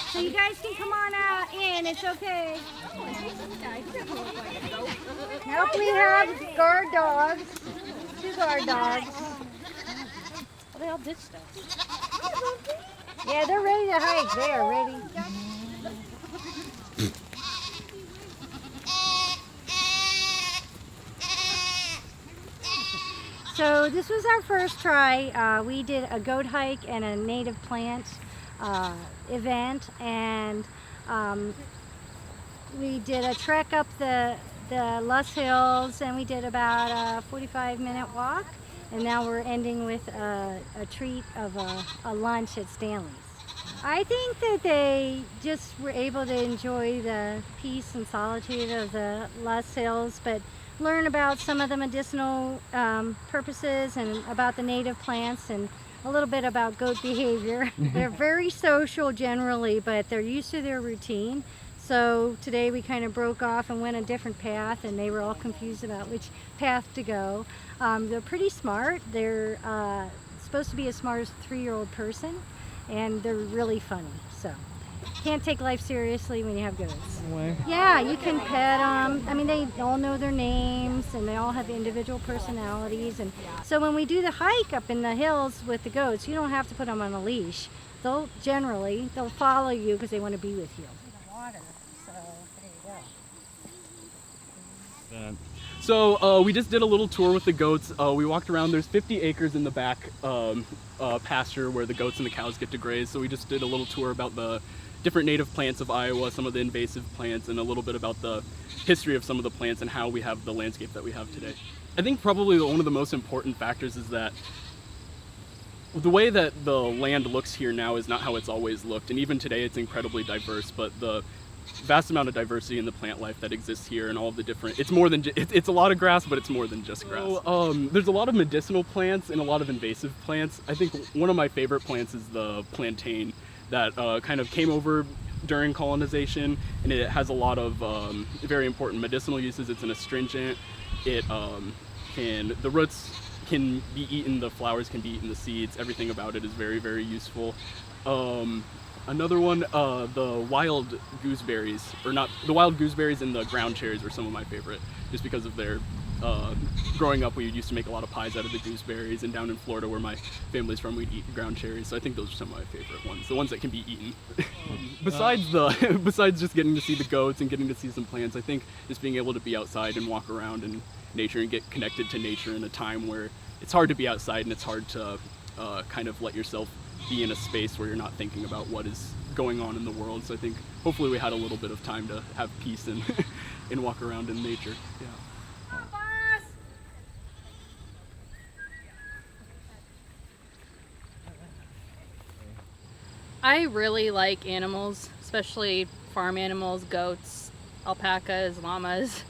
So you guys can come on out in. It's okay. Nope, we have guard dogs. 2 guard dogs. Well, they all ditched us. Yeah, they're ready to hike. They are ready. So this was our first try. We did a goat hike and a native plant event, and we did a trek up the Loess Hills, and we did about a 45-minute walk, and now we're ending with a treat of a lunch at Stanley's. I think that they just were able to enjoy the peace and solitude of the Loess Hills, but learn about some of the medicinal purposes and about the native plants and a little bit about goat behavior. They're very social generally, but they're used to their routine. So today we kind of broke off and went a different path, and they were all confused about which path to go. They're pretty smart. They're supposed to be as smart as a 3-year-old person, and they're really funny. So can't take life seriously when you have goats. Yeah, you can pet them. I mean, they all know their names, and they all have individual personalities. And so when we do the hike up in the hills with the goats, you don't have to put them on a leash. They'll follow you because they want to be with you. Water, so there you go. So we just did a little tour with the goats. We walked around. There's 50 acres in the back pasture where the goats and the cows get to graze. So we just did a little tour about the different native plants of Iowa, some of the invasive plants, and a little bit about the history of some of the plants and how we have the landscape that we have today. I think probably one of the most important factors is that the way that the land looks here now is not how it's always looked, and even today it's incredibly diverse, but the vast amount of diversity in the plant life that exists here and all of the different, it's more than, it's a lot of grass, but it's more than just grass. So, there's a lot of medicinal plants and a lot of invasive plants. I think one of my favorite plants is the plantain that kind of came over during colonization, and it has a lot of very important medicinal uses. It's an astringent. The roots can be eaten, the flowers can be eaten, the seeds, everything about it is very, very useful. Another one, the wild gooseberries, the wild gooseberries and the ground cherries were some of my favorite, just because of their, growing up we used to make a lot of pies out of the gooseberries, and down in Florida where my family's from we'd eat ground cherries, so I think those are some of my favorite ones, the ones that can be eaten. Besides just getting to see the goats and getting to see some plants, I think just being able to be outside and walk around in nature and get connected to nature in a time where it's hard to be outside and it's hard to kind of let yourself be in a space where you're not thinking about what is going on in the world. So I think hopefully we had a little bit of time to have peace and and walk around in nature. Yeah. I really like animals, especially farm animals, goats, alpacas, llamas.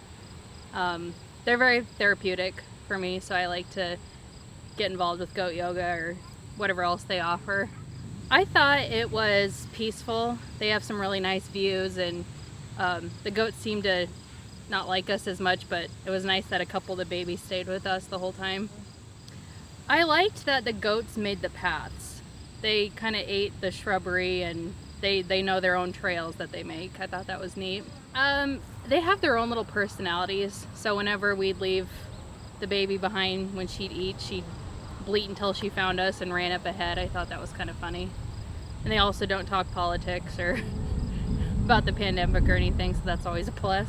They're very therapeutic for me, so I like to get involved with goat yoga or whatever else they offer. I thought it was peaceful. They have some really nice views, and the goats seemed to not like us as much, but it was nice that a couple of the babies stayed with us the whole time. I liked that the goats made the paths. They kind of ate the shrubbery, and they know their own trails that they make. I thought that was neat. They have their own little personalities, so whenever we'd leave the baby behind when she'd eat, she'd bleat until she found us and ran up ahead. I thought that was kind of funny. And they also don't talk politics or about the pandemic or anything, so that's always a plus.